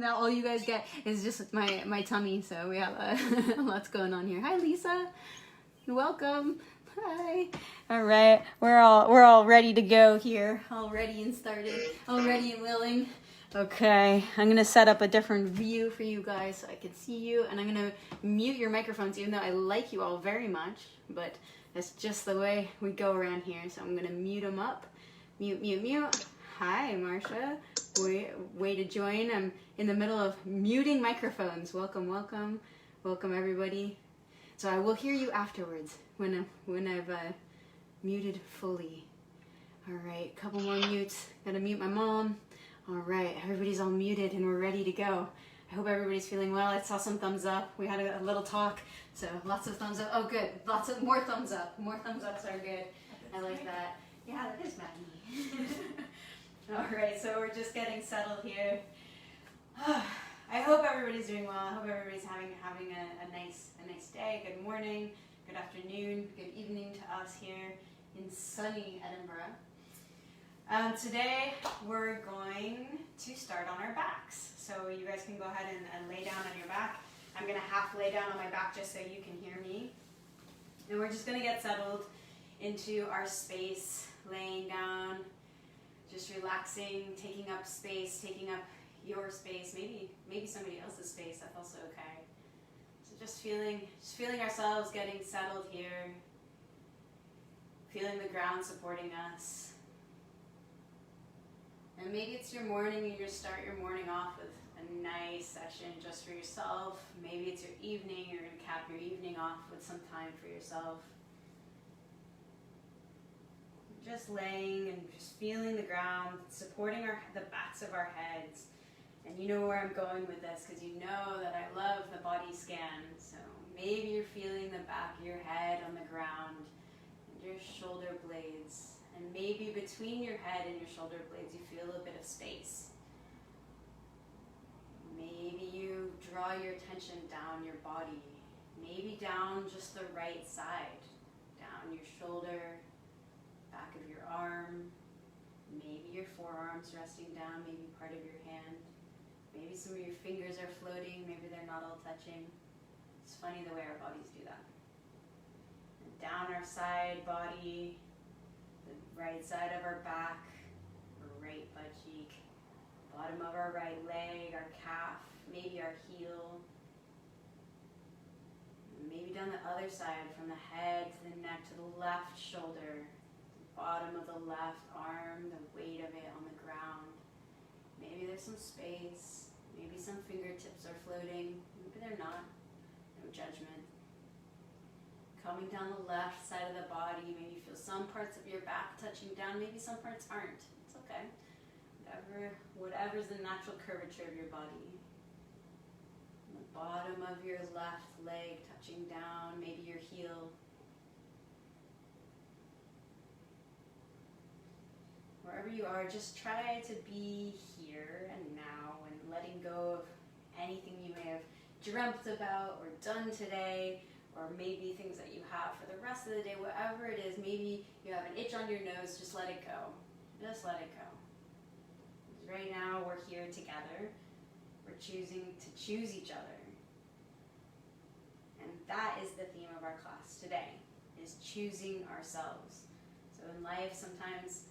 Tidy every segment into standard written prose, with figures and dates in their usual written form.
Now all you guys get is just my tummy, so we have lots going on here. Hi, Lisa. Welcome. Hi. All right, we're all ready to go here. All ready and started. All ready and willing. Okay, I'm gonna set up a different view for you guys so I can see you, and I'm gonna mute your microphones, even though I like you all very much, but that's just the way we go around here. So I'm gonna mute them up. Mute. Hi, Marsha. Way to join. I'm in the middle of muting microphones. Welcome everybody. So I will hear you afterwards when I've muted fully. All right, couple more mutes. Gotta mute my mom. All right, everybody's all muted and we're ready to go. I hope everybody's feeling well. I saw some thumbs up. We had a little talk, so lots of thumbs up. Oh, good. Lots of more thumbs up. More thumbs ups are good. I like that. Yeah, that is Maggie. All right, so we're just getting settled here. I hope everybody's doing well. I hope everybody's having a nice day. Good morning, good afternoon, good evening to us here in sunny Edinburgh. Today we're going to start on our backs. So you guys can go ahead and lay down on your back. I'm going to half lay down on my back just so you can hear me. And we're just going to get settled into our space, laying down, just relaxing, taking up space, taking up your space, maybe somebody else's space, that's also okay. So just feeling ourselves getting settled here, feeling the ground supporting us. And maybe it's your morning and you just start your morning off with a nice session just for yourself. Maybe it's your evening, you're going to cap your evening off with some time for yourself. Just laying and just feeling the ground, supporting the backs of our heads. And you know where I'm going with this because you know that I love the body scan. So maybe you're feeling the back of your head on the ground and your shoulder blades. And maybe between your head and your shoulder blades you feel a little bit of space. Maybe you draw your attention down your body. Maybe down just the right side. Down your shoulder, back of your arm. Maybe your forearms resting down, maybe part of your hand. Maybe some of your fingers are floating, maybe they're not all touching. It's funny the way our bodies do that. And down our side body, the right side of our back, our right butt cheek, bottom of our right leg, our calf, maybe our heel. Maybe down the other side, from the head to the neck to the left shoulder, the bottom of the left arm, the weight of it on the ground. Maybe there's some space, maybe some fingertips are floating, maybe they're not, no judgment. Coming down the left side of the body, maybe you feel some parts of your back touching down, maybe some parts aren't, it's okay. Whatever's the natural curvature of your body. The bottom of your left leg touching down, maybe your heel. Wherever you are, just try to be here and now and letting go of anything you may have dreamt about or done today, or maybe things that you have for the rest of the day, whatever it is. Maybe you have an itch on your nose, just let it go. Just let it go. Right now we're here together. We're choosing to choose each other. And that is the theme of our class today, is choosing ourselves. So in life, sometimes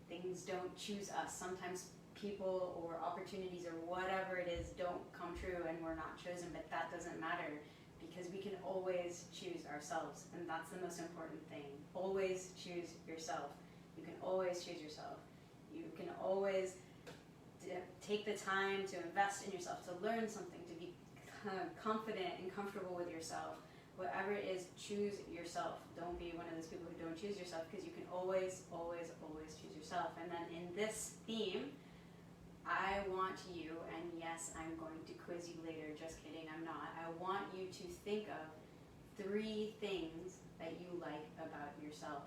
things don't choose us. Sometimes people or opportunities or whatever it is don't come true and we're not chosen, but that doesn't matter because we can always choose ourselves, and that's the most important thing. Always choose yourself. You can always choose yourself. You can always take the time to invest in yourself, to learn something, to be confident and comfortable with yourself. Whatever it is, choose yourself. Don't be one of those people who don't choose yourself, because you can always, always, always choose yourself. And then in this theme, I want you, and yes, I'm going to quiz you later, just kidding, I'm not. I want you to think of 3 things that you like about yourself.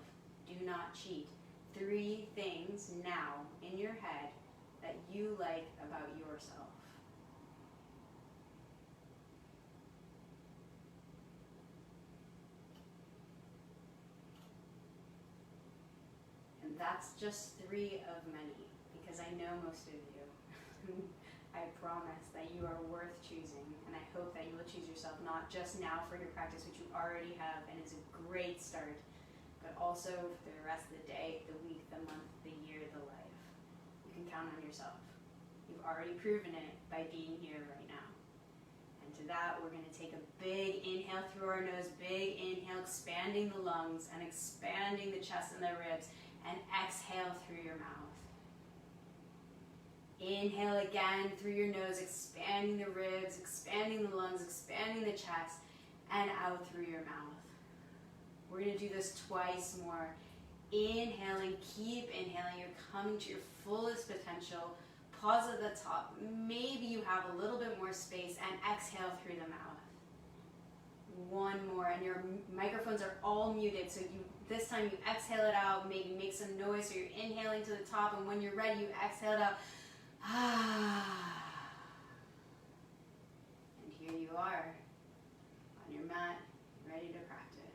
Do not cheat. 3 things now in your head that you like about yourself. And that's just 3 of many, because I know most of you. I promise that you are worth choosing, and I hope that you will choose yourself, not just now for your practice, which you already have and is a great start, but also for the rest of the day, the week, the month, the year, the life. You can count on yourself. You've already proven it by being here right now. And to that, we're going to take a big inhale through our nose, big inhale, expanding the lungs and expanding the chest and the ribs, and exhale through your mouth. Inhale again through your nose, expanding the ribs, expanding the lungs, expanding the chest, and out through your mouth. We're going to do this twice more. Inhaling, keep inhaling. You're coming to your fullest potential. Pause at the top. Maybe you have a little bit more space, and exhale through the mouth. One more, and your microphones are all muted, so this time you exhale it out, maybe make some noise, so you're inhaling to the top, and when you're ready, you exhale it out. And here you are, on your mat, ready to practice.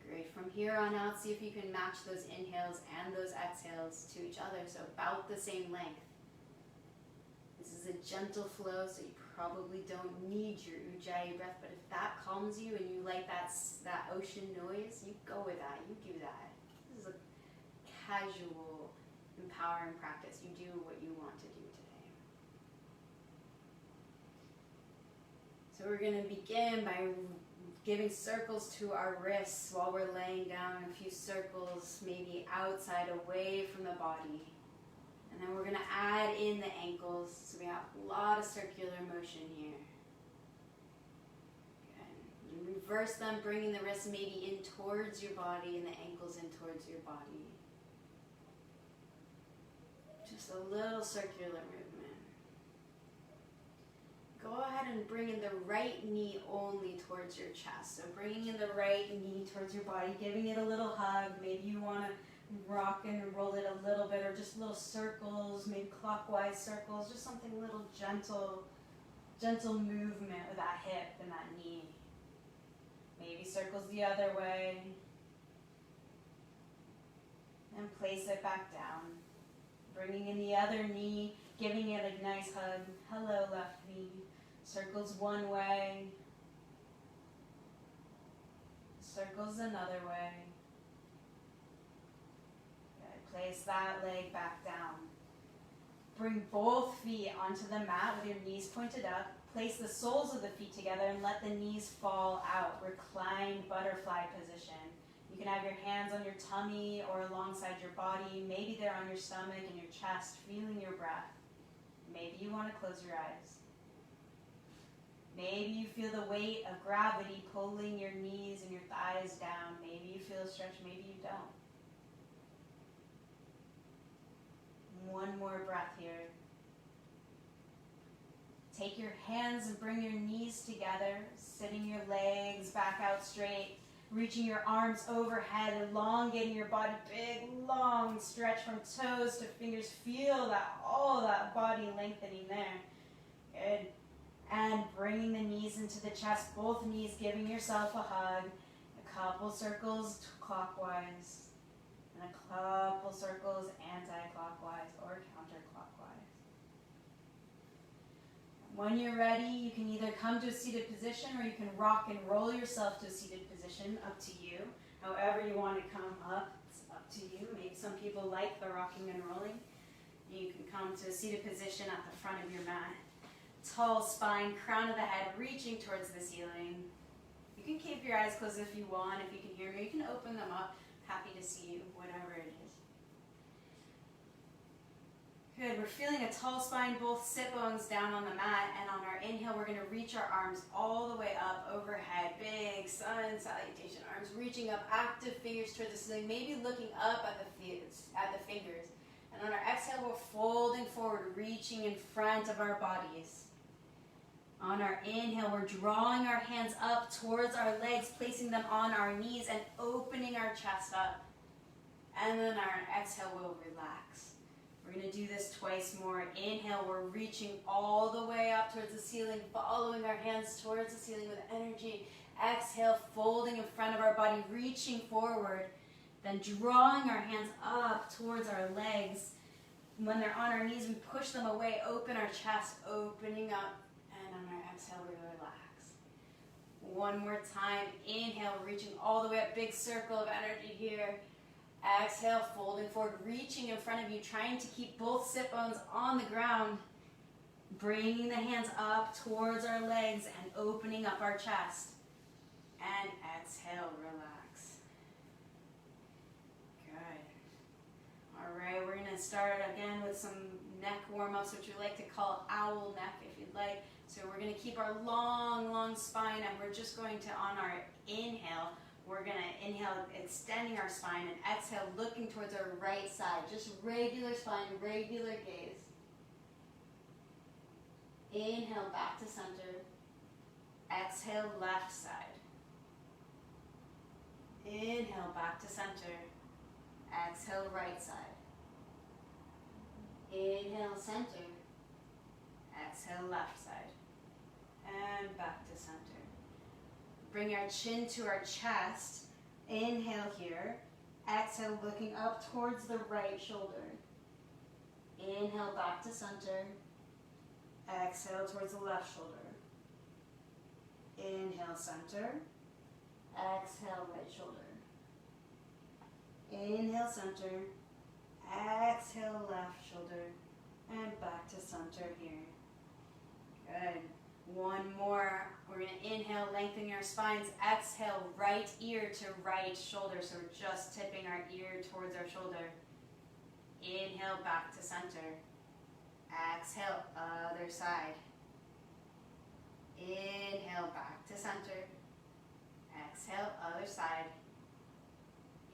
Great. From here on out, see if you can match those inhales and those exhales to each other, so about the same length. This is a gentle flow, so you probably don't need your Ujjayi breath, but if that calms you and you like that ocean noise, you go with that, you do that. This is a casual, empowering practice. You do what you want to do today. So we're going to begin by giving circles to our wrists while we're laying down, a few circles maybe outside, away from the body. And then we're going to add in the ankles, so we have a lot of circular motion here. Good. You reverse them, bringing the wrists maybe in towards your body and the ankles in towards your body. Just a little circular movement. Go ahead and bring in the right knee only towards your chest. So bringing in the right knee towards your body, giving it a little hug. Maybe you want to rock and roll it a little bit, or just little circles, maybe clockwise circles, just something a little gentle movement with that hip and that knee. Maybe circles the other way. And place it back down. Bringing in the other knee, giving it a nice hug. Hello, left knee. Circles one way. Circles another way. Place that leg back down. Bring both feet onto the mat with your knees pointed up. Place the soles of the feet together and let the knees fall out. Reclined butterfly position. You can have your hands on your tummy or alongside your body. Maybe they're on your stomach and your chest, feeling your breath. Maybe you want to close your eyes. Maybe you feel the weight of gravity pulling your knees and your thighs down. Maybe you feel a stretch, maybe you don't. One more breath here. Take your hands and bring your knees together, sitting your legs back out straight, reaching your arms overhead, elongating your body, big, long stretch from toes to fingers. Feel that, all that body lengthening there. Good. And bringing the knees into the chest, both knees, giving yourself a hug, a couple circles clockwise. And a couple circles anti-clockwise or counterclockwise. When you're ready, you can either come to a seated position or you can rock and roll yourself to a seated position, up to you. However you want to come up, it's up to you. Maybe some people like the rocking and rolling. You can come to a seated position at the front of your mat. Tall spine, crown of the head reaching towards the ceiling. You can keep your eyes closed if you want, if you can hear me. You can open them up. Happy to see you, whatever it is. Good, we're feeling a tall spine, both sit bones down on the mat, and on our inhale, we're gonna reach our arms all the way up overhead. Big sun salutation, arms reaching up, active fingers towards the ceiling, maybe looking up at the fingers. And on our exhale, we're folding forward, reaching in front of our bodies. On our inhale, we're drawing our hands up towards our legs, placing them on our knees and opening our chest up. And then our exhale, we'll relax. We're going to do this twice more. Inhale, we're reaching all the way up towards the ceiling, following our hands towards the ceiling with energy. Exhale, folding in front of our body, reaching forward. Then drawing our hands up towards our legs, when they're on our knees, we push them away, open our chest, opening up, and on our exhale, we relax. One more time, inhale, reaching all the way up, big circle of energy here. Exhale, folding forward, reaching in front of you, trying to keep both sit bones on the ground. Bringing the hands up towards our legs and opening up our chest. And exhale, relax. Good. All right, we're going to start again with some neck warm-ups, which we like to call owl neck if you'd like. So we're going to keep our long, long spine, and we're just going to, on our inhale, we're going to inhale, extending our spine, and exhale, looking towards our right side. Just regular spine, regular gaze. Inhale, back to center. Exhale, left side. Inhale, back to center. Exhale, right side. Inhale, center. Exhale, left side. And back to center. Bring our chin to our chest. Inhale here. Exhale, looking up towards the right shoulder. Inhale, back to center. Exhale towards the left shoulder. Inhale, center. Exhale, right shoulder. Inhale, center. Exhale, left shoulder. And back to center here. Good. One more. We're going to inhale, lengthen your spines. Exhale, right ear to right shoulder. So we're just tipping our ear towards our shoulder. Inhale, back to center. Exhale, other side. Inhale, back to center. Exhale, other side.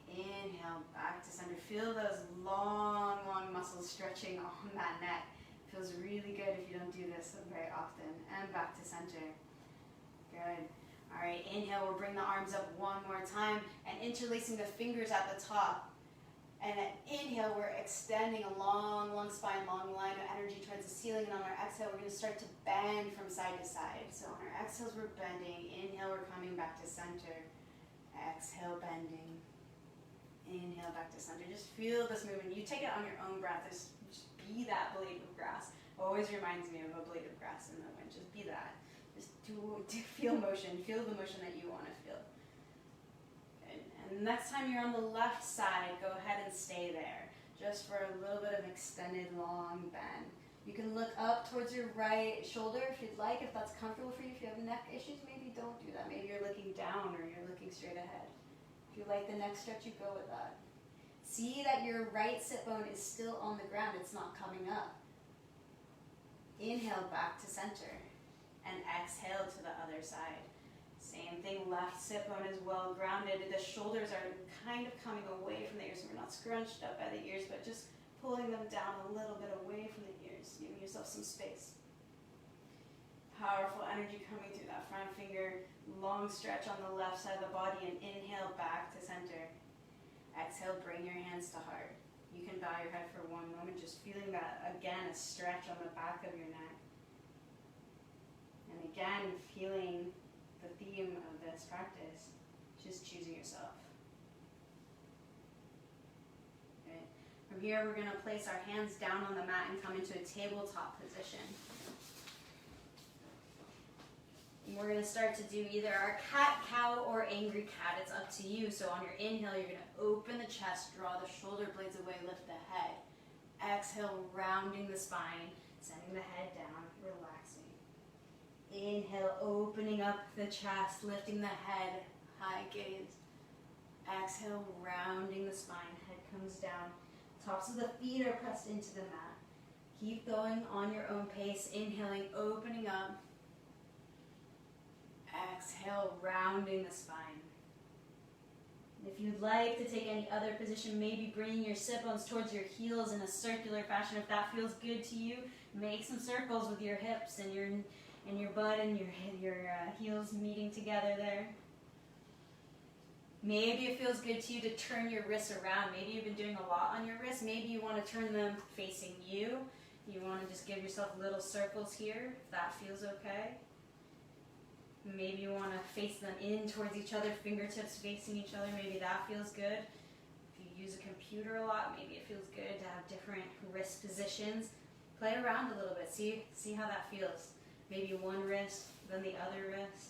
Inhale, back to center. Feel those long, long muscles stretching on that neck. Feels really good if you don't do this very often. And back to center. Good. All right, inhale, we'll bring the arms up one more time and interlacing the fingers at the top. And at inhale, we're extending a long, long spine, long line of energy towards the ceiling. And on our exhale, we're going to start to bend from side to side. So on our exhales, we're bending. Inhale, we're coming back to center. Exhale, bending. Inhale, back to center. Just feel this movement. You take it on your own breath. Just be that blade of grass. Always reminds me of a blade of grass in the wind. Just be that. Just do feel motion. Feel the motion that you want to feel. And next time you're on the left side, go ahead and stay there, just for a little bit of an extended long bend. You can look up towards your right shoulder if you'd like, if that's comfortable for you. If you have neck issues, maybe don't do that. Maybe you're looking down or you're looking straight ahead. If you like the neck stretch, you go with that. See that your right sit bone is still on the ground. It's not coming up. Inhale, back to center, and exhale to the other side. Same thing, left sit bone is well grounded. The shoulders are kind of coming away from the ears, so we're not scrunched up by the ears, but just pulling them down a little bit away from the ears, giving yourself some space. Powerful energy coming through that front finger, long stretch on the left side of the body, and inhale back to center. Exhale, bring your hands to heart. You can bow your head for one moment, just feeling that, again, a stretch on the back of your neck. And again, feeling the theme of this practice, just choosing yourself. Okay. From here, we're going to place our hands down on the mat and come into a tabletop position. And we're going to start to do either our cat, cow, or angry cat. It's up to you. So on your inhale, you're going to open the chest, draw the shoulder blades away, lift the head. Exhale, rounding the spine, sending the head down, relaxing. Inhale, opening up the chest, lifting the head, high gaze. Exhale, rounding the spine, head comes down. Tops of the feet are pressed into the mat. Keep going on your own pace. Inhaling, opening up. Exhale, rounding the spine. If you'd like to take any other position, maybe bringing your sit bones towards your heels in a circular fashion. If that feels good to you, make some circles with your hips and your butt and your heels meeting together there. Maybe it feels good to you to turn your wrists around. Maybe you've been doing a lot on your wrists. Maybe you want to turn them facing you. You want to just give yourself little circles here, if that feels okay. Maybe you want to face them in towards each other, fingertips facing each other. Maybe that feels good. If you use a computer a lot, maybe it feels good to have different wrist positions. Play around a little bit, see how that feels. Maybe one wrist, then the other wrist.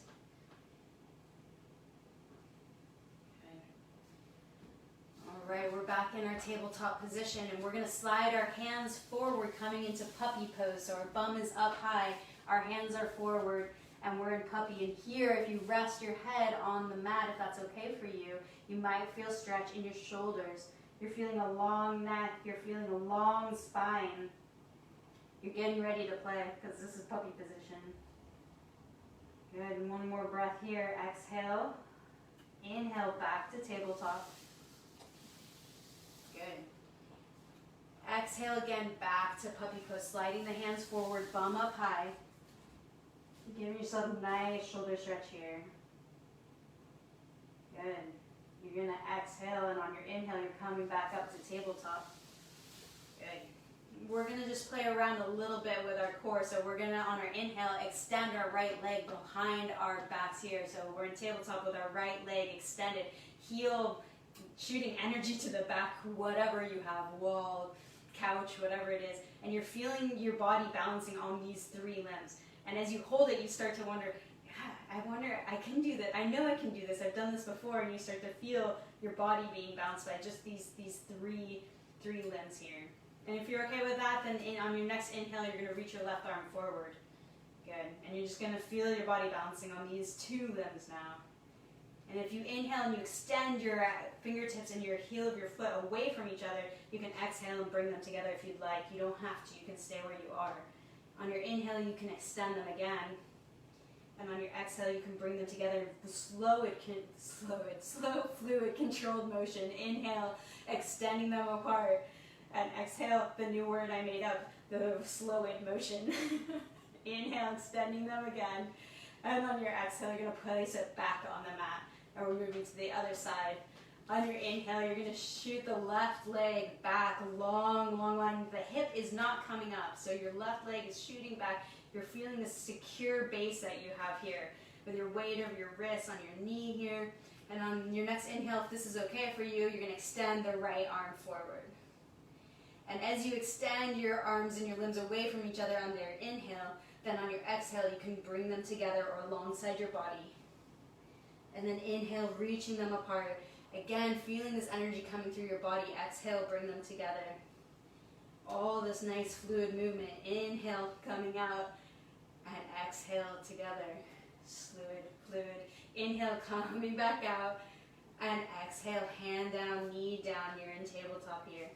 Alright, we're back in our tabletop position, and we're going to slide our hands forward, coming into puppy pose. So our bum is up high, our hands are forward, and we're in puppy. And here, if you rest your head on the mat, if that's okay for you, you might feel stretch in your shoulders. You're feeling a long neck, you're feeling a long spine. You're getting ready to play, because this is puppy position. Good, and one more breath here. Exhale, inhale, back to tabletop. Good. Exhale again, back to puppy pose, sliding the hands forward, bum up high. Giving yourself a nice shoulder stretch here. Good. You're going to exhale, and on your inhale, you're coming back up to tabletop. Good. We're going to just play around a little bit with our core. So we're going to, on our inhale, extend our right leg behind our backs here. So we're in tabletop with our right leg extended, heel shooting energy to the back, whatever you have, wall, couch, whatever it is, and you're feeling your body balancing on these three limbs. And as you hold it, you start to wonder, I wonder, I can do that. I know I can do this. I've done this before, and you start to feel your body being balanced by just these three limbs here. And if you're okay with that, then on your next inhale, you're going to reach your left arm forward. Good. And you're just going to feel your body balancing on these two limbs now. And if you inhale and you extend your fingertips and your heel of your foot away from each other, you can exhale and bring them together if you'd like. You don't have to. You can stay where you are. On your inhale, you can extend them again. And on your exhale, you can bring them together. The slow, fluid, controlled motion. Inhale, extending them apart. And exhale, the new word I made up, the slow it motion. Inhale, extending them again. And on your exhale, you're going to place it back on the mat. And we're moving to the other side. On your inhale, you're going to shoot the left leg back, long line. The hip is not coming up, so your left leg is shooting back. You're feeling the secure base that you have here with your weight over your wrist, on your knee here. And on your next inhale, if this is okay for you, you're going to extend the right arm forward. And as you extend your arms and your limbs away from each other on your inhale, then on your exhale, you can bring them together or alongside your body. And then inhale, reaching them apart. Again, feeling this energy coming through your body. Exhale, bring them together. All this nice fluid movement. Inhale, coming out. And exhale together. Fluid. Inhale, coming back out. And exhale, hand down, knee down. You're in tabletop here.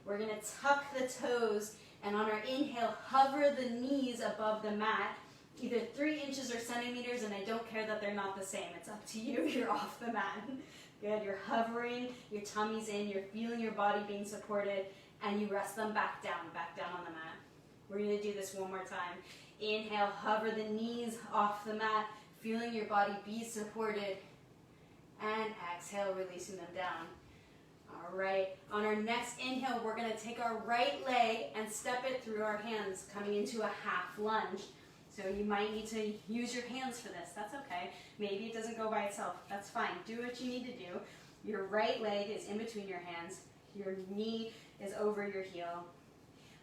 We're going to tuck the toes. And on our inhale, hover the knees above the mat. Either 3 inches or centimeters, and I don't care that they're not the same. It's up to you. You're off the mat. Good. You're hovering, your tummy's in, you're feeling your body being supported, and you rest them back down on the mat. We're going to do this one more time. Inhale, hover the knees off the mat, feeling your body be supported, and exhale, releasing them down. All right. On our next inhale, we're going to take our right leg and step it through our hands, coming into a half lunge. So you might need to use your hands for this. That's okay. Maybe it doesn't go by itself. That's fine. Do what you need to do. Your right leg is in between your hands. Your knee is over your heel.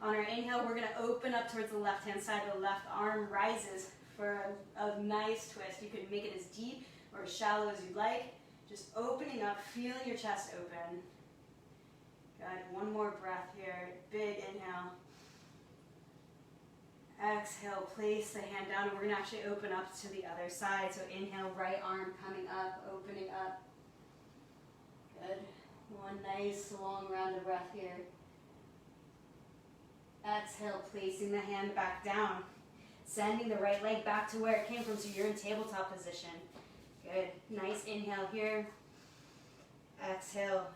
On our inhale, we're going to open up towards the left-hand side. The left arm rises for a nice twist. You can make it as deep or as shallow as you'd like. Just opening up, feeling your chest open. Good. One more breath here. Big inhale. Exhale, place the hand down, and we're going to actually open up to the other side. So inhale, right arm coming up, opening up. Good. One nice long round of breath here. Exhale, placing the hand back down. Sending the right leg back to where it came from, so you're in tabletop position. Good. Nice inhale here. Exhale.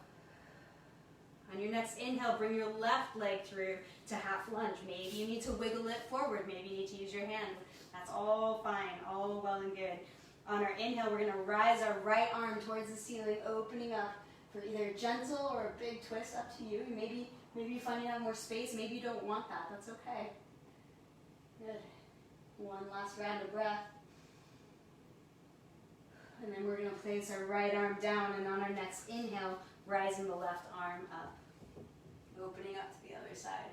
On your next inhale, bring your left leg through to half lunge. Maybe you need to wiggle it forward. Maybe you need to use your hand. That's all fine, all well and good. On our inhale, we're going to rise our right arm towards the ceiling, opening up for either a gentle or a big twist, up to you. Maybe you find you have more space. Maybe you don't want that. That's okay. Good. One last round of breath. And then we're going to place our right arm down, and on our next inhale, rising the left arm up, opening up to the other side.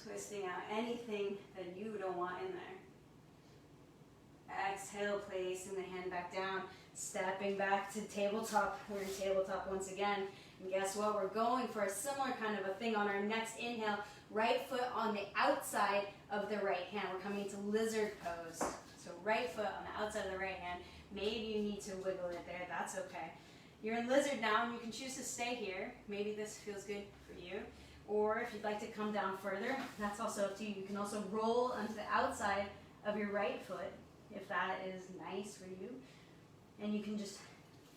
Twisting out anything that you don't want in there. Exhale, placing the hand back down, stepping back to tabletop. We're in tabletop once again. And guess what? We're going for a similar kind of a thing on our next inhale. Right foot on the outside of the right hand. We're coming into lizard pose. So right foot on the outside of the right hand. Maybe you need to wiggle it there. That's okay. You're in lizard now, and you can choose to stay here. Maybe this feels good for you. Or if you'd like to come down further, that's also up to you. You can also roll onto the outside of your right foot, if that is nice for you. And you can just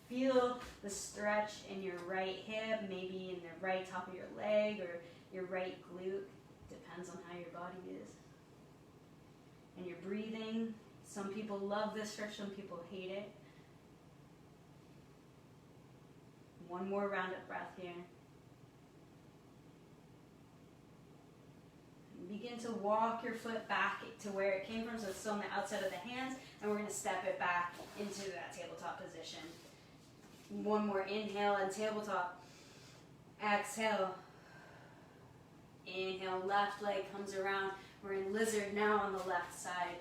feel the stretch in your right hip, maybe in the right top of your leg or your right glute. Depends on how your body is. And you're breathing. Some people love this stretch, some people hate it. One more round of breath here. Begin to walk your foot back to where it came from, so it's still on the outside of the hands, and we're going to step it back into that tabletop position. One more inhale and tabletop. Exhale. Inhale, left leg comes around. We're in lizard now on the left side.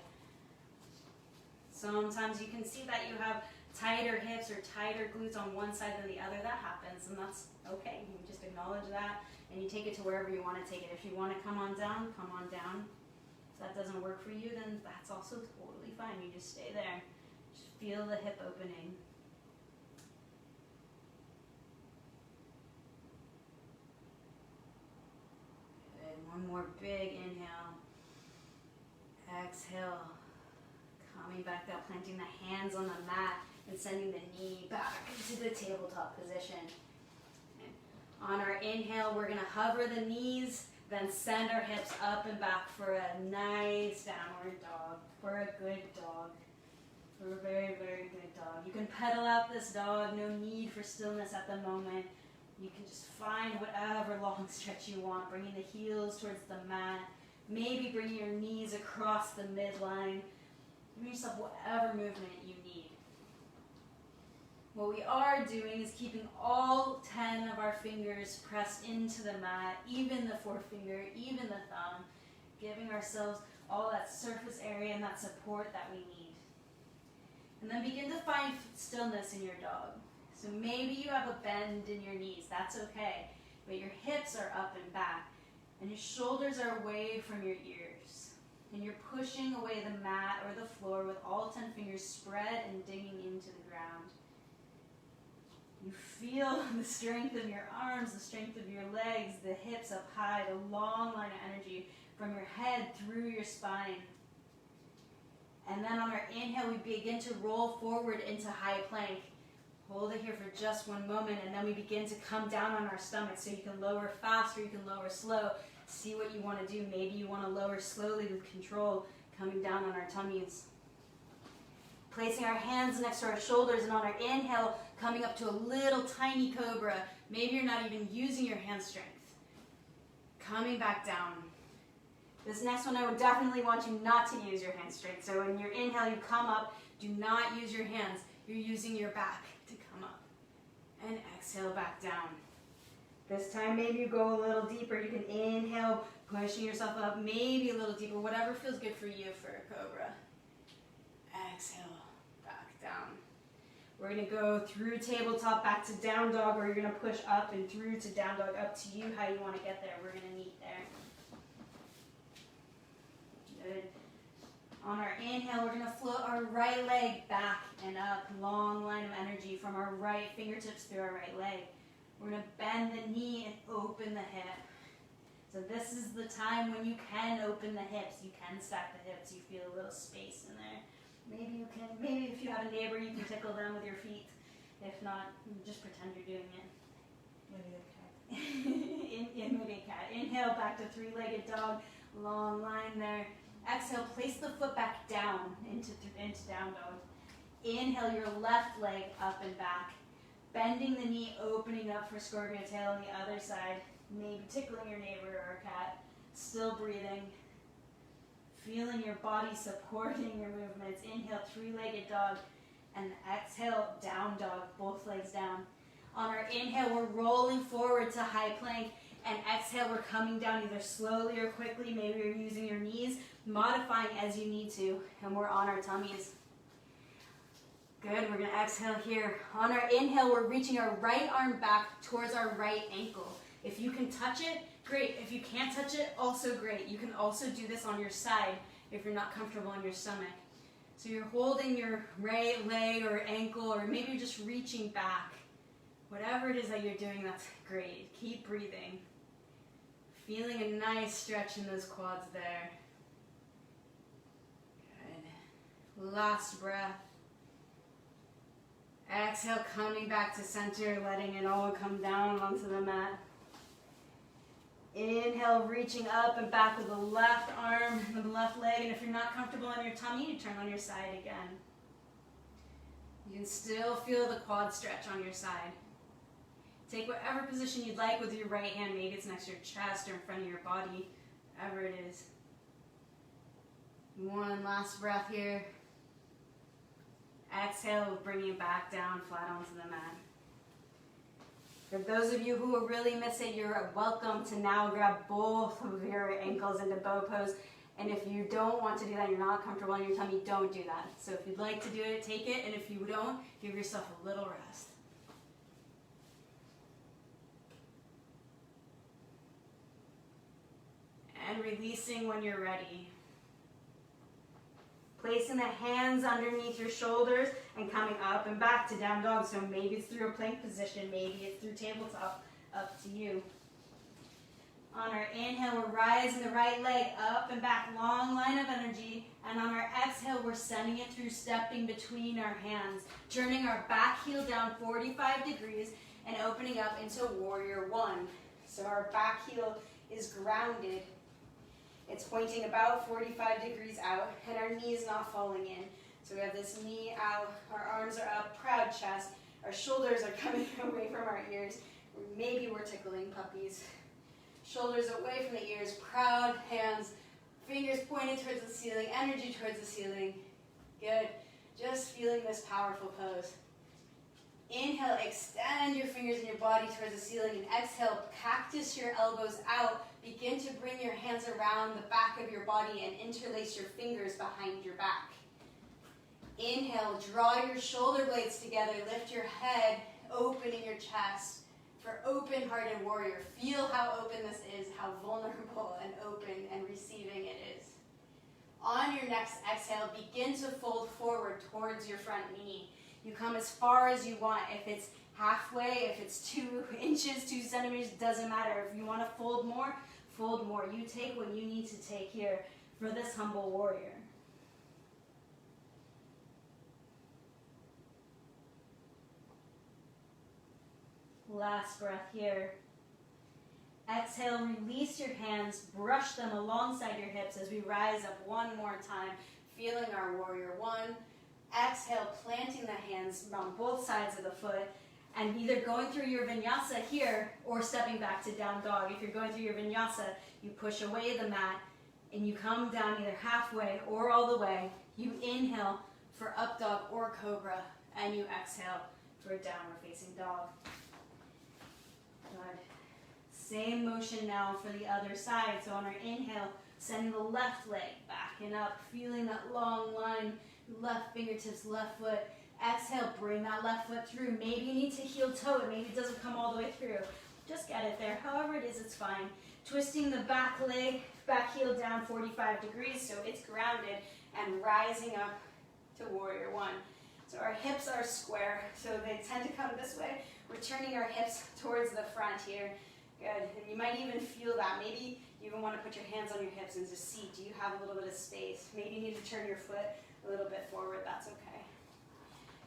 Sometimes you can see that you have tighter hips or tighter glutes on one side than the other. That happens, and that's okay. You just acknowledge that. And you take it to wherever you want to take it. If you want to come on down, come on down. If that doesn't work for you, then that's also totally fine. You just stay there. Just feel the hip opening. Good. One more big inhale. Exhale. Coming back down, planting the hands on the mat and sending the knee back into the tabletop position. On our inhale, we're going to hover the knees, then send our hips up and back for a nice downward dog, for a good dog, for a very, very good dog. You can pedal out this dog, no need for stillness at the moment. You can just find whatever long stretch you want, bringing the heels towards the mat, maybe bringing your knees across the midline. Give yourself whatever movement you need. What we are doing is keeping all 10 of our fingers pressed into the mat, even the forefinger, even the thumb, giving ourselves all that surface area and that support that we need. And then begin to find stillness in your dog. So maybe you have a bend in your knees, that's okay, but your hips are up and back, and your shoulders are away from your ears. And you're pushing away the mat or the floor with all 10 fingers spread and digging into the ground. You feel the strength of your arms, the strength of your legs, the hips up high, the long line of energy from your head through your spine. And then on our inhale, we begin to roll forward into high plank. Hold it here for just one moment, and then we begin to come down on our stomach. So you can lower fast or you can lower slow. See what you want to do. Maybe you want to lower slowly with control, coming down on our tummies. Placing our hands next to our shoulders, and on our inhale, coming up to a little tiny cobra. Maybe you're not even using your hand strength. Coming back down. This next one, I would definitely want you not to use your hand strength. So in your inhale, you come up. Do not use your hands. You're using your back to come up. And exhale back down. This time, maybe you go a little deeper. You can inhale, pushing yourself up, maybe a little deeper, whatever feels good for you for a cobra. Exhale, back down. We're going to go through tabletop back to down dog, or you're going to push up and through to down dog. Up to you how you want to get there. We're going to meet there. Good. On our inhale, we're going to float our right leg back and up. Long line of energy from our right fingertips through our right leg. We're going to bend the knee and open the hip. So this is the time when you can open the hips. You can stack the hips. You feel a little space in there. Maybe if you have a neighbor, you can tickle them with your feet. If not, just pretend you're doing it. Maybe a cat. Inhale, back to three-legged dog. Long line there. Exhale, place the foot back down into down dog. Inhale, your left leg up and back. Bending the knee, opening up for scorpion tail on the other side. Maybe tickling your neighbor or a cat. Still breathing. Feeling your body supporting your movements. Inhale, three-legged dog. And exhale, down dog, both legs down. On our inhale, we're rolling forward to high plank. And exhale, we're coming down either slowly or quickly. Maybe you're using your knees, modifying as you need to. And we're on our tummies. Good, we're gonna exhale here. On our inhale, we're reaching our right arm back towards our right ankle. If you can touch it, great. If you can't touch it, also great. You can also do this on your side if you're not comfortable on your stomach. So you're holding your right leg or ankle, or maybe you're just reaching back. Whatever it is that you're doing, that's great. Keep breathing. Feeling a nice stretch in those quads there. Good. Last breath. Exhale, coming back to center, letting it all come down onto the mat. Inhale, reaching up and back with the left arm and the left leg. And if you're not comfortable on your tummy, you turn on your side again. You can still feel the quad stretch on your side. Take whatever position you'd like with your right hand. Maybe it's next to your chest or in front of your body, whatever it is. One last breath here. Exhale, bringing it back down flat onto the mat. For those of you who really miss it, you're welcome to now grab both of your ankles into bow pose. And if you don't want to do that, you're not comfortable on your tummy, don't do that. So if you'd like to do it, take it. And if you don't, give yourself a little rest. And releasing when you're ready. Placing the hands underneath your shoulders and coming up and back to down dog. So maybe it's through a plank position, maybe it's through tabletop, up to you. On our inhale, we're rising the right leg up and back, long line of energy. And on our exhale, we're sending it through stepping between our hands, turning our back heel down 45 degrees and opening up into warrior one. So our back heel is grounded. It's pointing about 45 degrees out, and our knee is not falling in. So we have this knee out, our arms are up, proud chest, our shoulders are coming away from our ears. Maybe we're tickling puppies. Shoulders away from the ears, proud hands, fingers pointed towards the ceiling, energy towards the ceiling. Good. Just feeling this powerful pose. Inhale, extend your fingers and your body towards the ceiling, and exhale, cactus your elbows out. Begin to bring your hands around the back of your body and interlace your fingers behind your back. Inhale, draw your shoulder blades together, lift your head, opening your chest. For open-hearted warrior, feel how open this is, how vulnerable and open and receiving it is. On your next exhale, begin to fold forward towards your front knee. You come as far as you want. If it's halfway, if it's 2 inches, 2 centimeters, doesn't matter. If you want to fold more, fold more. You take what you need to take here for this humble warrior. Last breath here. Exhale, release your hands, brush them alongside your hips as we rise up one more time, feeling our warrior one. Exhale, planting the hands on both sides of the foot, and either going through your vinyasa here or stepping back to down dog. If you're going through your vinyasa, you push away the mat and you come down either halfway or all the way. You inhale for up dog or cobra, and you exhale for downward facing dog. Good. Same motion now for the other side. So on our inhale, sending the left leg back and up, feeling that long line, left fingertips, left foot. Exhale, bring that left foot through. Maybe you need to heel toe it. Maybe it doesn't come all the way through. Just get it there. However it is, it's fine. Twisting the back leg, back heel down 45 degrees so it's grounded, and rising up to warrior one. So our hips are square, so they tend to come this way. We're turning our hips towards the front here. Good. And you might even feel that. Maybe you even want to put your hands on your hips and just see, do you have a little bit of space? Maybe you need to turn your foot a little bit forward. That's okay.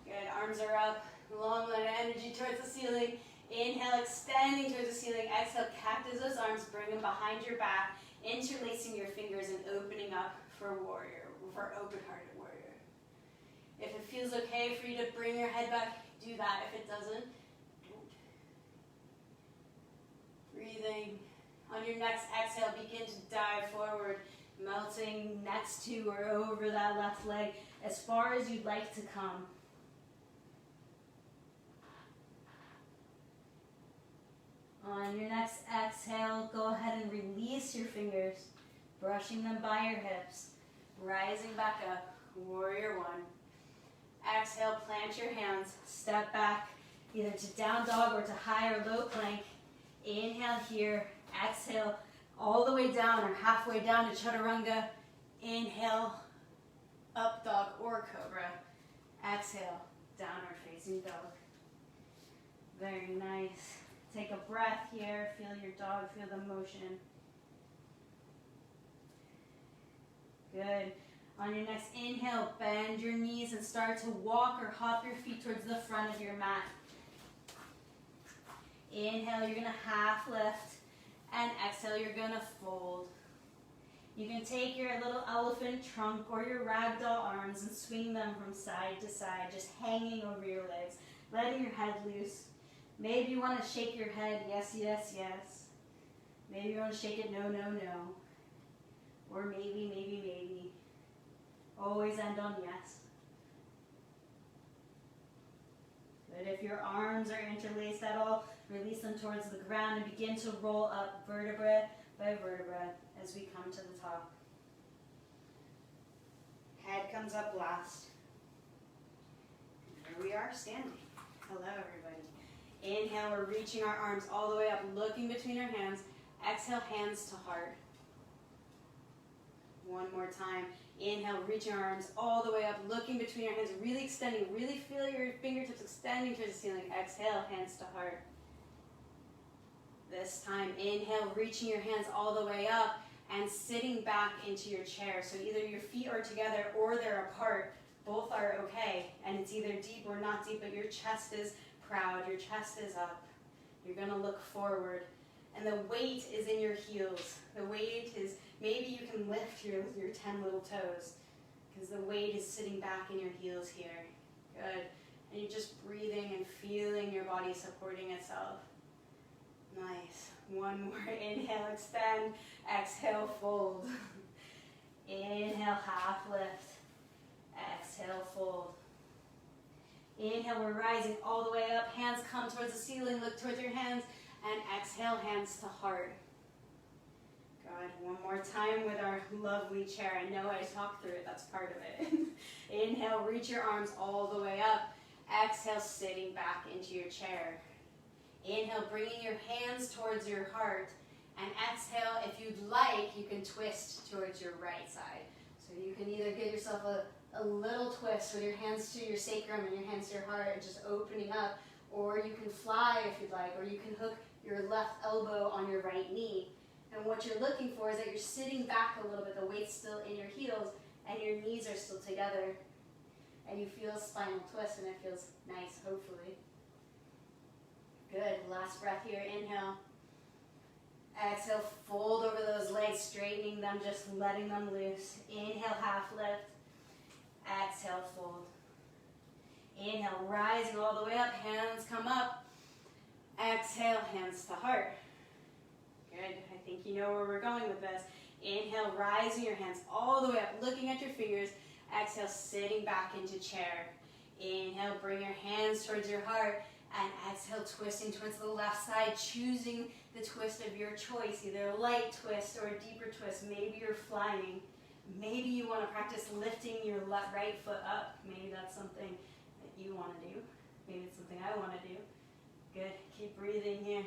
Good. Arms are up. Long line of energy towards the ceiling. Inhale, extending towards the ceiling. Exhale, cactus those arms. Bring them behind your back. Interlacing your fingers and opening up for warrior, for open-hearted warrior. If it feels okay for you to bring your head back, do that. If it doesn't, don't. Breathing. On your next exhale, begin to dive forward, melting next to or over that left leg as far as you'd like to come. On your next exhale, go ahead and release your fingers, brushing them by your hips, rising back up, warrior one. Exhale, plant your hands, step back, either to down dog or to high or low plank. Inhale here, exhale, all the way down or halfway down to chaturanga. Inhale, up dog or cobra. Exhale, downward facing dog. Very nice. Take a breath here, feel your dog, feel the motion. Good. On your next inhale, bend your knees and start to walk or hop your feet towards the front of your mat. Inhale, you're gonna half lift, and exhale, you're gonna fold. You can take your little elephant trunk or your ragdoll arms and swing them from side to side, just hanging over your legs, letting your head loose. Maybe you want to shake your head, yes, yes, yes. Maybe you want to shake it, no, no, no. Or maybe, maybe, maybe. Always end on yes. Good. If your arms are interlaced at all, release them towards the ground and begin to roll up vertebra by vertebra as we come to the top. Head comes up last. Here we are standing. Hello, everybody. Inhale, we're reaching our arms all the way up, looking between our hands. Exhale, hands to heart. One more time. Inhale, reaching our arms all the way up, looking between our hands, really extending. Really feel your fingertips extending towards the ceiling. Exhale, hands to heart. This time, inhale, reaching your hands all the way up and sitting back into your chair. So either your feet are together or they're apart. Both are okay. And it's either deep or not deep, but your chest is proud, your chest is up. You're gonna look forward. And the weight is in your heels. The weight is, maybe you can lift your 10 little toes because the weight is sitting back in your heels here. Good. And you're just breathing and feeling your body supporting itself. Nice. One more. Inhale, extend. Exhale, fold. Inhale, half lift. Exhale, fold. Inhale, we're rising all the way up. Hands come towards the ceiling. Look towards your hands. And exhale, hands to heart. Good. One more time with our lovely chair. I know I talked through it. That's part of it. Inhale, reach your arms all the way up. Exhale, sitting back into your chair. Inhale, bringing your hands towards your heart. And exhale, if you'd like, you can twist towards your right side. So you can either give yourself a little twist with your hands to your sacrum and your hands to your heart, just opening up. Or you can fly if you'd like, or you can hook your left elbow on your right knee. And what you're looking for is that you're sitting back a little bit, the weight's still in your heels, and your knees are still together. And you feel a spinal twist, and it feels nice, hopefully. Good. Last breath here. Inhale. Exhale, fold over those legs, straightening them, just letting them loose. Inhale, half lift. Exhale, fold. Inhale, rising all the way up, hands come up. Exhale, hands to heart. Good. I think you know where we're going with this. Inhale, rising your hands all the way up, looking at your fingers. Exhale, sitting back into chair. Inhale, bring your hands towards your heart. And exhale, twisting towards the left side, choosing the twist of your choice, either a light twist or a deeper twist. Maybe you're flying. Maybe you want to practice lifting your right foot up. Maybe that's something that you want to do. Maybe it's something I want to do. Good. Keep breathing here.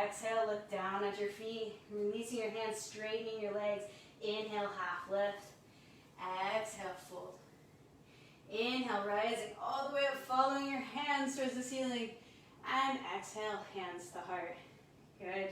Exhale, look down at your feet, releasing your hands, straightening your legs. Inhale, half lift. Exhale, fold. Inhale, rising all the way up, following your hands towards the ceiling. And exhale, hands to heart. Good.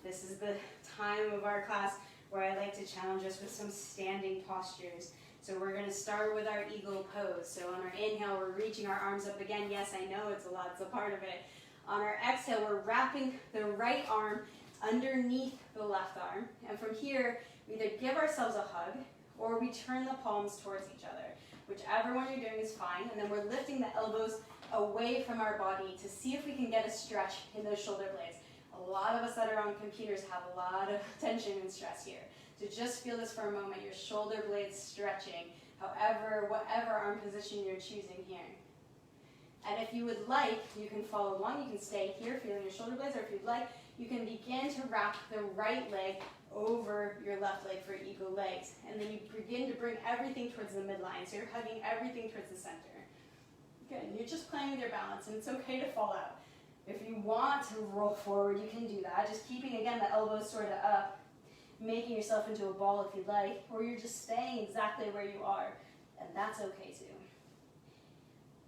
This is the time of our class where I like to challenge us with some standing postures. So we're going to start with our eagle pose. So on our inhale, we're reaching our arms up again. Yes, I know it's a lot. It's a part of it. On our exhale, we're wrapping the right arm underneath the left arm. And from here, we either give ourselves a hug or we turn the palms towards each other. Whichever one you're doing is fine. And then we're lifting the elbows away from our body to see if we can get a stretch in those shoulder blades. A lot of us that are on computers have a lot of tension and stress here. So just feel this for a moment, your shoulder blades stretching, however, whatever arm position you're choosing here. And if you would like, you can follow along. You can stay here feeling your shoulder blades, or if you'd like, you can begin to wrap the right leg over your left leg for eagle legs. And then you begin to bring everything towards the midline. So you're hugging everything towards the center. Good, and you're just playing with your balance, and it's okay to fall out. If you want to roll forward, you can do that. Just keeping, again, the elbows sort of up, making yourself into a ball if you'd like, or you're just staying exactly where you are, and that's okay too.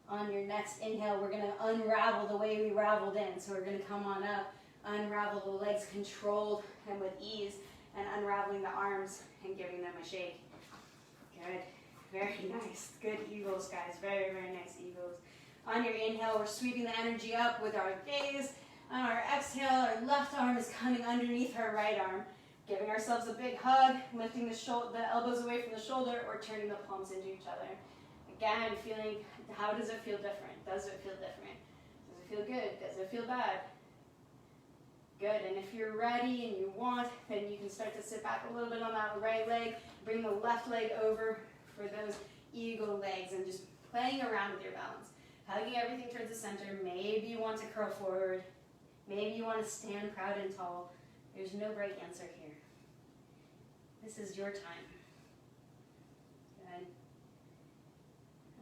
On your next inhale, we're going to unravel the way we raveled in. So we're going to come on up, unravel the legs controlled and with ease, and unraveling the arms and giving them a shake. Good. Very nice. Good eagles, guys. Very, very nice eagles. On your inhale, we're sweeping the energy up with our gaze. On our exhale, our left arm is coming underneath our right arm, giving ourselves a big hug, lifting the elbows away from the shoulder, or turning the palms into each other. Again, feeling, how does it feel different? Does it feel different? Does it feel good? Does it feel bad? Good, and if you're ready and you want, then you can start to sit back a little bit on that right leg, bring the left leg over for those eagle legs, and just playing around with your balance. Hugging everything towards the center. Maybe you want to curl forward. Maybe you want to stand proud and tall. There's no right answer here. This is your time. Good.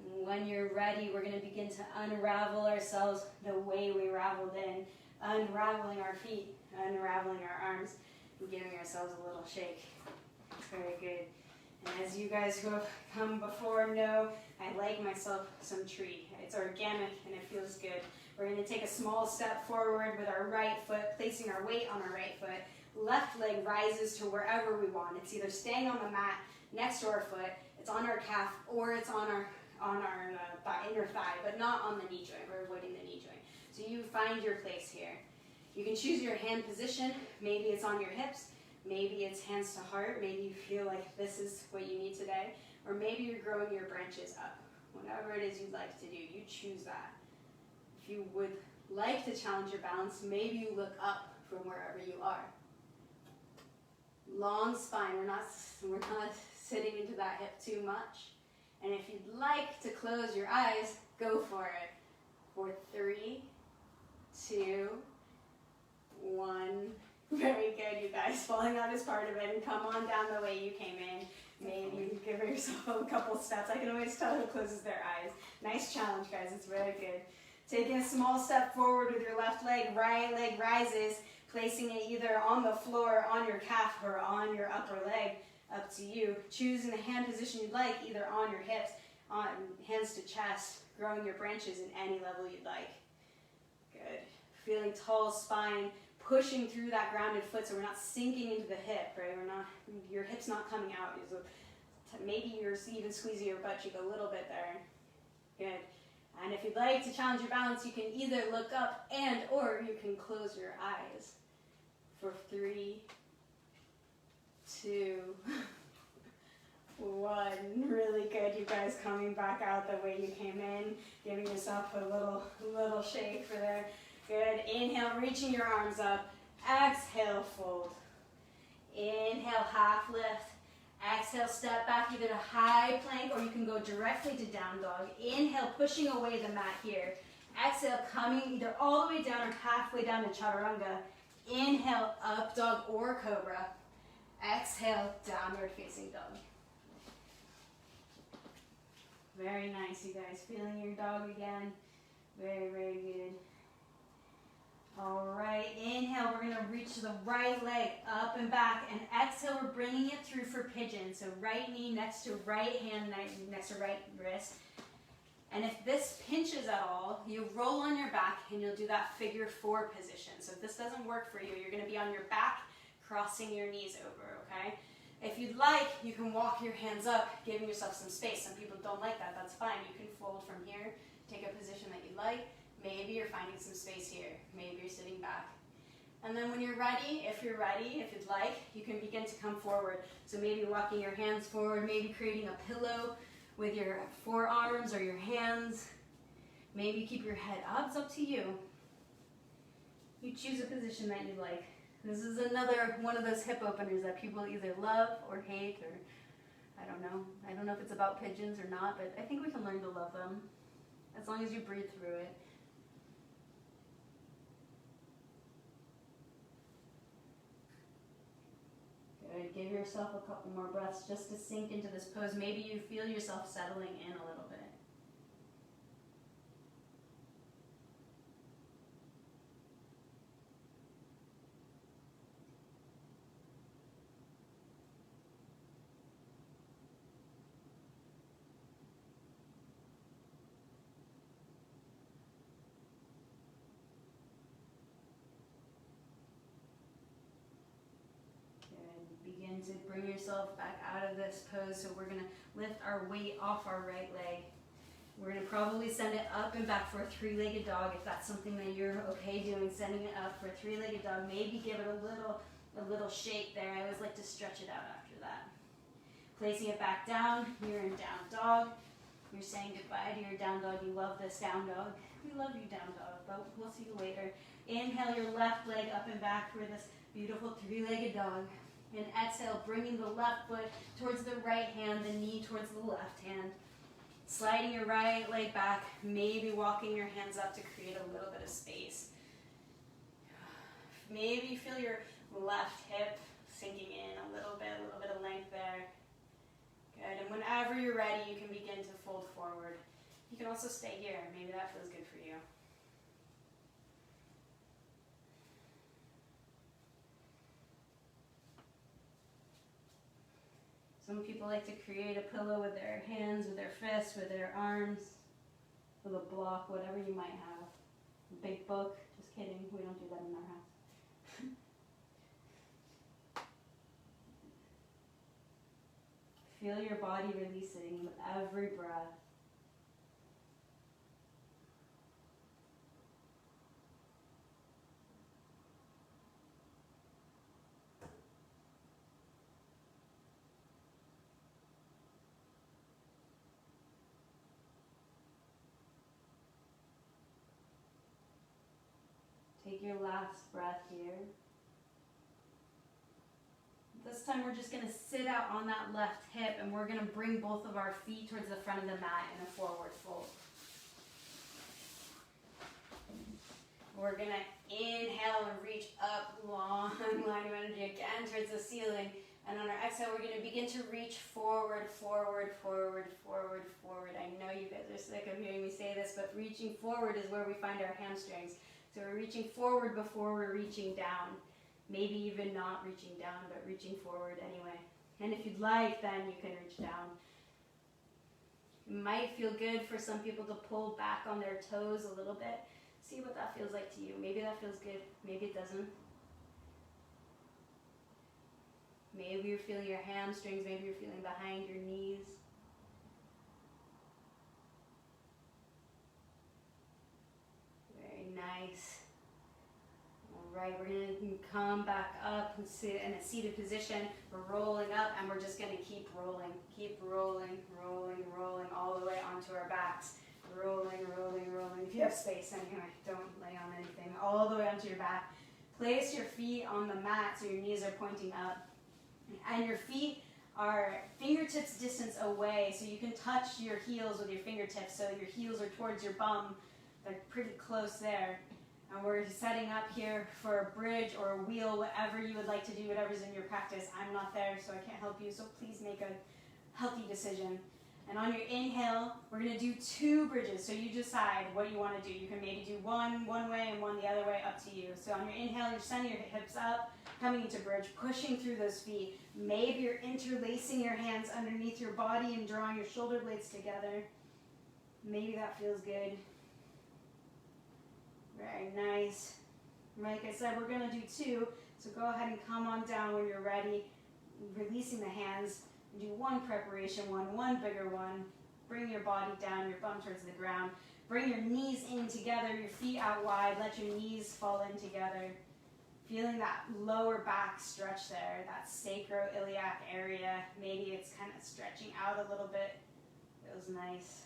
And when you're ready, we're going to begin to unravel ourselves the way we raveled in. Unraveling our feet, unraveling our arms, and giving ourselves a little shake. Very good. And as you guys who have come before know, I like myself some tree. It's organic and it feels good. We're going to take a small step forward with our right foot, placing our weight on our right foot. Left leg rises to wherever we want. It's either staying on the mat next to our foot, it's on our calf, or it's on our inner thigh, but not on the knee joint. We're avoiding the knee joint. So you find your place here. You can choose your hand position. Maybe it's on your hips. Maybe it's hands to heart. Maybe you feel like this is what you need today. Or maybe you're growing your branches up. Whatever it is you'd like to do, you choose that. If you would like to challenge your balance, maybe you look up from wherever you are. Long spine. We're not sitting into that hip too much. And if you'd like to close your eyes, go for it. For 3, 2, 1. Very good, you guys. Falling out is part of it, and come on down the way you came in. Maybe you can give yourself a couple steps. I can always tell who closes their eyes. Nice challenge, guys. It's very good. Taking a small step forward with your left leg, right leg rises, placing it either on the floor, on your calf, or on your upper leg. Up to you. Choosing the hand position you'd like, either on your hips, on hands to chest, growing your branches in any level you'd like. Good. Feeling tall spine, pushing through that grounded foot so we're not sinking into the hip, right? Your hip's not coming out. Maybe you're even squeezing your butt cheek a little bit there. Good. And if you'd like to challenge your balance, you can either look up or you can close your eyes. For 3, 2, 1. Really good, you guys, coming back out the way you came in, giving yourself a little shake for there. Good. Inhale, reaching your arms up. Exhale, fold. Inhale, half lift. Exhale, step back either to high plank, or you can go directly to down dog. Inhale, pushing away the mat here. Exhale, coming either all the way down or halfway down to chaturanga. Inhale, up dog or cobra. Exhale, downward facing dog. Very nice, you guys. Feeling your dog again. Very, very good. All right, inhale, we're going to reach the right leg up and back, and exhale, we're bringing it through for pigeon. So right knee next to right hand, next to right wrist. And if this pinches at all, you roll on your back and you'll do that figure 4 position. So if this doesn't work for you, you're going to be on your back, crossing your knees over, okay? If you'd like, you can walk your hands up, giving yourself some space. Some people don't like that, that's fine. You can fold from here, take a position that you like. Maybe you're finding some space here. Maybe you're sitting back. And then when you're ready, if you'd like, you can begin to come forward. So maybe walking your hands forward, maybe creating a pillow with your forearms or your hands. Maybe keep your head up. It's up to you. You choose a position that you like. This is another one of those hip openers that people either love or hate, or I don't know. I don't know if it's about pigeons or not, but I think we can learn to love them. as long as you breathe through it. Good. Give yourself a couple more breaths just to sink into this pose. Maybe you feel yourself settling in a little bit. Begin to bring yourself back out of this pose. So we're going to lift our weight off our right leg. We're going to probably send it up and back for a three-legged dog if that's something that you're okay doing, sending it up for a three-legged dog. Maybe give it a little shake there. I always like to stretch it out after that. Placing it back down, you're in down dog. You're saying goodbye to your down dog. You love this down dog. We love you, down dog, but we'll see you later. Inhale your left leg up and back for this beautiful three-legged dog. And exhale, bringing the left foot towards the right hand, the knee towards the left hand. Sliding your right leg back, maybe walking your hands up to create a little bit of space. Maybe feel your left hip sinking in a little bit of length there. Good, and whenever you're ready, you can begin to fold forward. You can also stay here, maybe that feels good for you. Some people like to create a pillow with their hands, with their fists, with their arms, with a block, whatever you might have. A big book, just kidding, we don't do that in our house. Feel your body releasing with every breath. Take your last breath here. This time we're just going to sit out on that left hip and we're going to bring both of our feet towards the front of the mat in a forward fold. We're going to inhale and reach up, long line of energy again towards the ceiling. And on our exhale, we're going to begin to reach forward, forward, forward, forward, forward. I know you guys are sick of hearing me say this, but reaching forward is where we find our hamstrings. So we're reaching forward before we're reaching down. Maybe even not reaching down, but reaching forward anyway. And if you'd like, then you can reach down. It might feel good for some people to pull back on their toes a little bit. See what that feels like to you. Maybe that feels good, maybe it doesn't. Maybe you're feeling your hamstrings, maybe you're feeling behind your knees. Very nice. Alright, we're going to come back up and sit in a seated position. We're rolling up and we're just going to keep rolling. Keep rolling, rolling, rolling all the way onto our backs. Rolling, rolling, rolling. If you have space anyway, don't lay on anything. All the way onto your back. Place your feet on the mat so your knees are pointing up. And your feet are fingertips distance away, so you can touch your heels with your fingertips, so your heels are towards your bum. They're pretty close there. And we're setting up here for a bridge or a wheel, whatever you would like to do, whatever's in your practice. I'm not there, so I can't help you, so please make a healthy decision. And on your inhale, we're going to do 2 bridges, so you decide what you want to do. You can maybe do one way and one the other way, up to you. So on your inhale, you're sending your hips up, coming into bridge, pushing through those feet. Maybe you're interlacing your hands underneath your body and drawing your shoulder blades together. Maybe that feels good. Very nice. Like I said, we're going to do 2, so go ahead and come on down when you're ready, releasing the hands. Do 1 preparation one bigger one. Bring your body down, your bum towards the ground. Bring your knees in together, your feet out wide. Let your knees fall in together. Feeling that lower back stretch there, that sacroiliac area. Maybe it's kind of stretching out a little bit. Feels nice.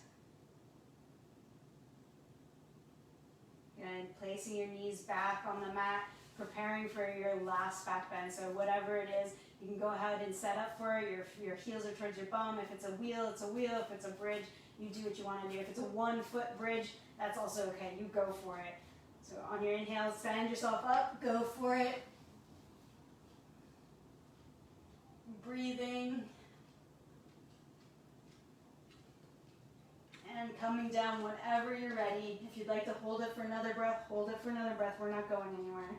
And placing your knees back on the mat. preparing for your last back bend. So whatever it is, you can go ahead and set up for it. Your heels are towards your bum. If it's a wheel, it's a wheel. If it's a bridge, you do what you want to do. If it's a 1 foot bridge, that's also okay. You go for it. So on your inhale, stand yourself up. Go for it. Breathing. And coming down whenever you're ready. If you'd like to hold it for another breath, hold it for another breath. We're not going anywhere.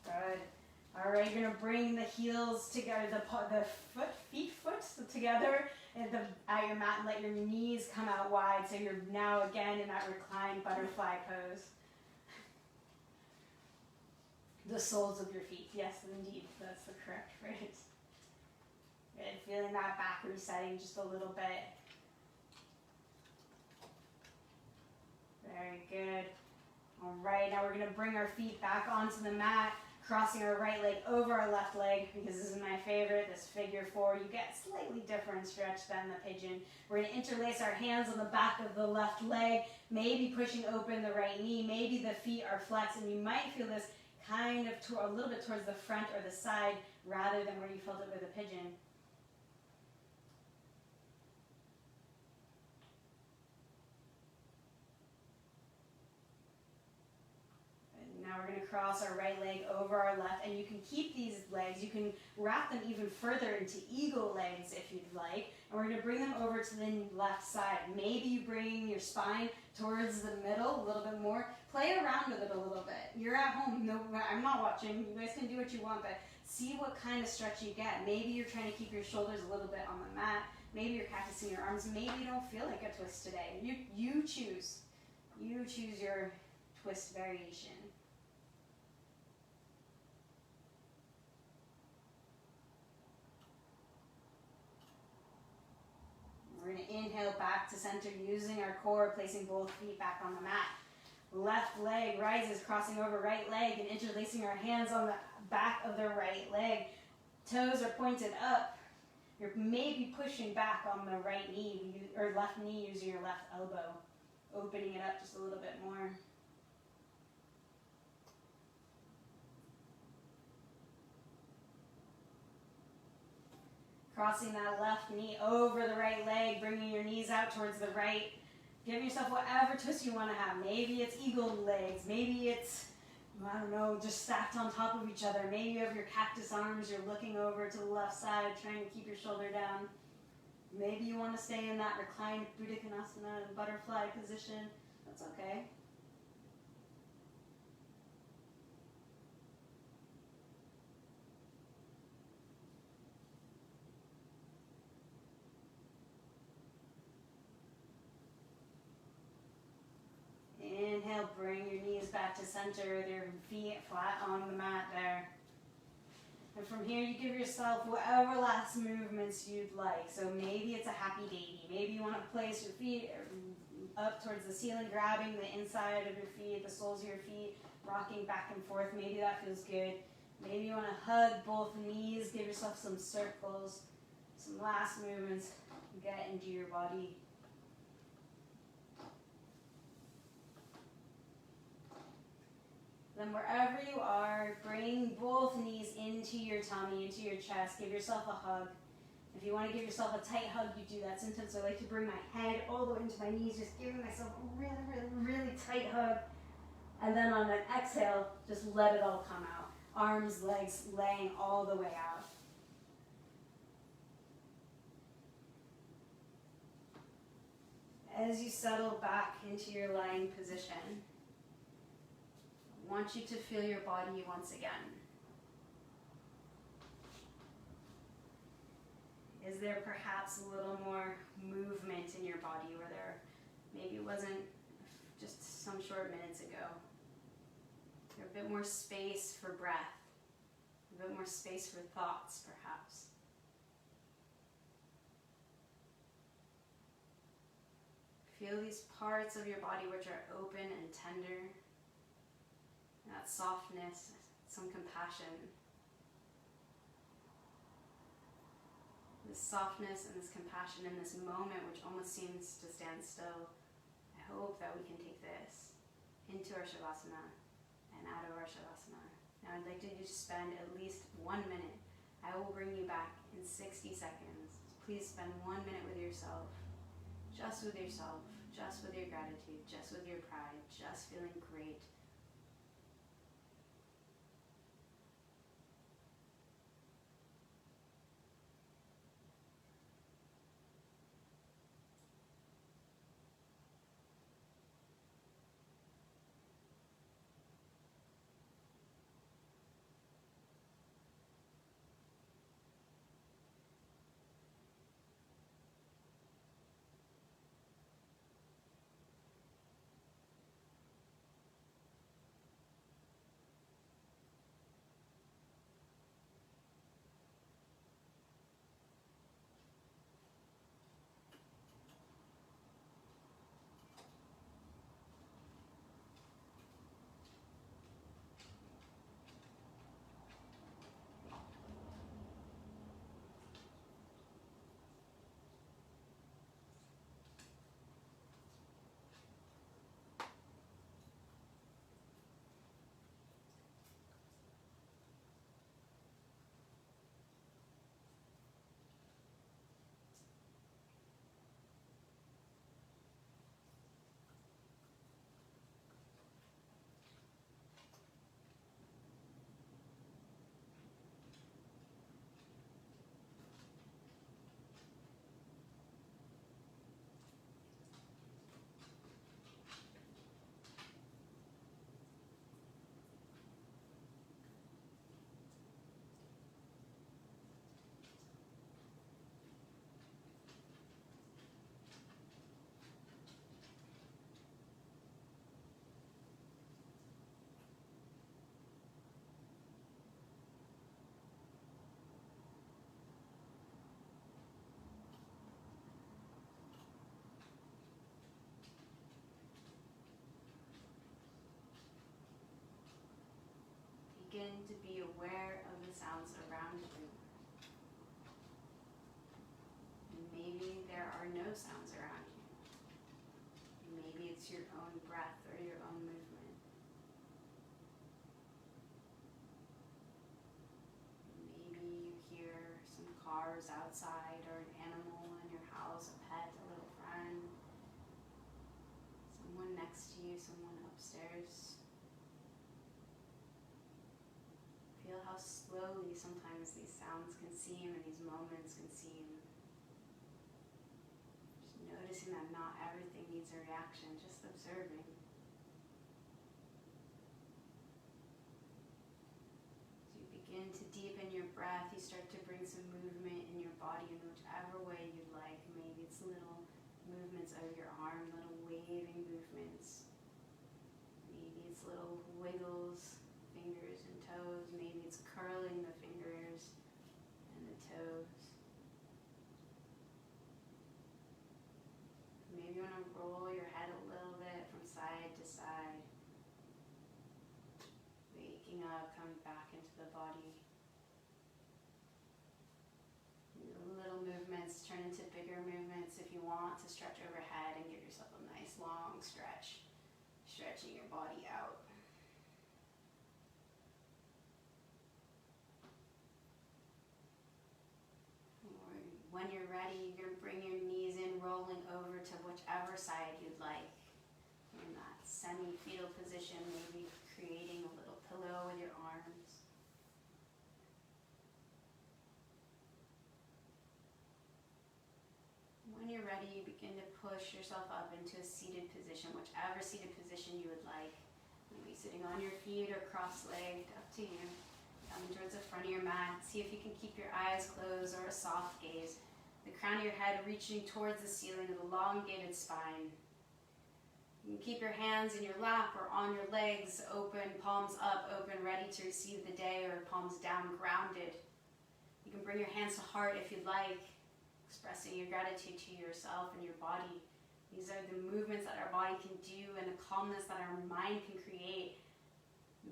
Good. All right, you're gonna bring the heels together, the feet together at your mat, and let your knees come out wide. So you're now again in that reclined butterfly pose. The soles of your feet. Yes, indeed, that's the correct phrase. Good. Feeling that back resetting just a little bit. Very good. All right, now we're gonna bring our feet back onto the mat. Crossing our right leg over our left leg, because this is my favorite, this figure 4. You get slightly different stretch than the pigeon. We're going to interlace our hands on the back of the left leg, maybe pushing open the right knee. Maybe the feet are flexed, and you might feel this kind of a little bit towards the front or the side rather than where you felt it with a pigeon. Now we're going to cross our right leg over our left, and you can keep these legs, you can wrap them even further into eagle legs if you'd like, and we're going to bring them over to the left side. Maybe you bring your spine towards the middle a little bit more. Play around with it a little bit. You're at home, no, I'm not watching, you guys can do what you want, but see what kind of stretch you get. Maybe you're trying to keep your shoulders a little bit on the mat, maybe you're cactusing your arms, maybe you don't feel like a twist today. You choose your twist variation. We're going to inhale back to center using our core, placing both feet back on the mat. Left leg rises, crossing over right leg and interlacing our hands on the back of the right leg. Toes are pointed up. You're maybe pushing back on the right knee or left knee using your left elbow, opening it up just a little bit more. Crossing that left knee over the right leg, bringing your knees out towards the right. Give yourself whatever twist you want to have. Maybe it's eagle legs. Maybe it's, I don't know, just stacked on top of each other. Maybe you have your cactus arms. You're looking over to the left side, trying to keep your shoulder down. Maybe you want to stay in that reclined Buddha Konasana butterfly position. That's okay. Inhale, bring your knees back to center with your feet flat on the mat there. And from here, you give yourself whatever last movements you'd like. So maybe it's a happy daisy. Maybe you want to place your feet up towards the ceiling, grabbing the inside of your feet, the soles of your feet, rocking back and forth. Maybe that feels good. Maybe you want to hug both knees, give yourself some circles, some last movements, get into your body. Then wherever you are, bring both knees into your tummy, into your chest. Give yourself a hug. If you want to give yourself a tight hug, you do that. Sometimes I like to bring my head all the way into my knees, just giving myself a really, really, really tight hug. And then on an exhale, just let it all come out. Arms, legs laying all the way out. As you settle back into your lying position, I want you to feel your body once again. Is there perhaps a little more movement in your body where there maybe wasn't just some short minutes ago? A bit more space for breath, a bit more space for thoughts perhaps. Feel these parts of your body which are open and tender. That softness, some compassion. This softness and this compassion in this moment which almost seems to stand still. I hope that we can take this into our Shavasana and out of our Shavasana. Now I'd like to just spend at least 1 minute. I will bring you back in 60 seconds. Please spend 1 minute with yourself, just with yourself, just with your gratitude, just with your pride, just feeling great. Begin to be aware of the sounds around you. Maybe there are no sounds around you. Maybe it's your own breath or your own movement. Maybe you hear some cars outside or an animal in your house, a pet, a little friend, someone next to you, someone upstairs. Feel how slowly sometimes these sounds can seem and these moments can seem. Just noticing that not everything needs a reaction, just observing. As you begin to deepen your breath, you start to bring some movement in your body in whichever way you'd like. Maybe it's little movements of your arm, little waving movements. Maybe it's little wiggles, fingers and toes. Maybe it's curling the fingers and the toes. Maybe you want to roll your head a little bit from side to side. Waking up, coming back into the body. Little movements turn into bigger movements if you want to stretch overhead and give yourself a nice long stretch. Stretching your body out. When you're ready, you're going to bring your knees in, rolling over to whichever side you'd like. In that semi-fetal position, maybe creating a little pillow with your arms. When you're ready, you begin to push yourself up into a seated position, whichever seated position you would like. Maybe sitting on your feet or cross-legged, up to you. Coming towards the front of your mat. See if you can keep your eyes closed or a soft gaze. The crown of your head reaching towards the ceiling with elongated spine. You can keep your hands in your lap or on your legs, open, palms up, open, ready to receive the day, or palms down, grounded. You can bring your hands to heart if you'd like, expressing your gratitude to yourself and your body. These are the movements that our body can do and the calmness that our mind can create.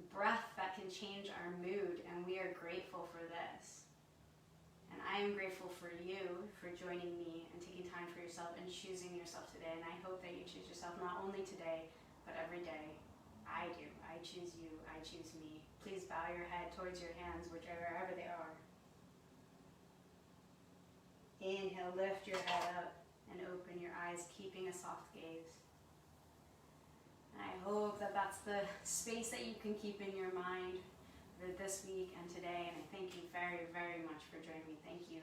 Breath that can change our mood, and we are grateful for this. And I am grateful for you for joining me and taking time for yourself and choosing yourself today. And I hope that you choose yourself not only today, but every day. I do. I choose you. I choose me. Please bow your head towards your hands, wherever they are. Inhale, lift your head up and open your eyes, keeping a soft gaze. And I hope that that's the space that you can keep in your mind for this week and today. And I thank you very, very much for joining me. Thank you.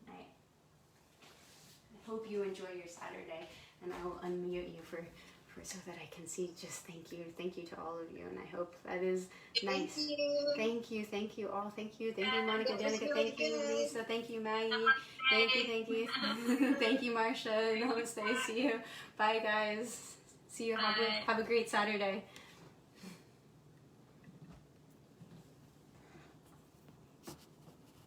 And I hope you enjoy your Saturday. And I will unmute you for so that I can see. Just thank you to all of you, and I hope that is nice. Thank you all. Thank you, Monica, Danica. Thank you, Lisa. Thank you, Maggie. Thank you. Thank you, Marcia. Namaste. See you. Bye, guys. See you. Have a great Saturday.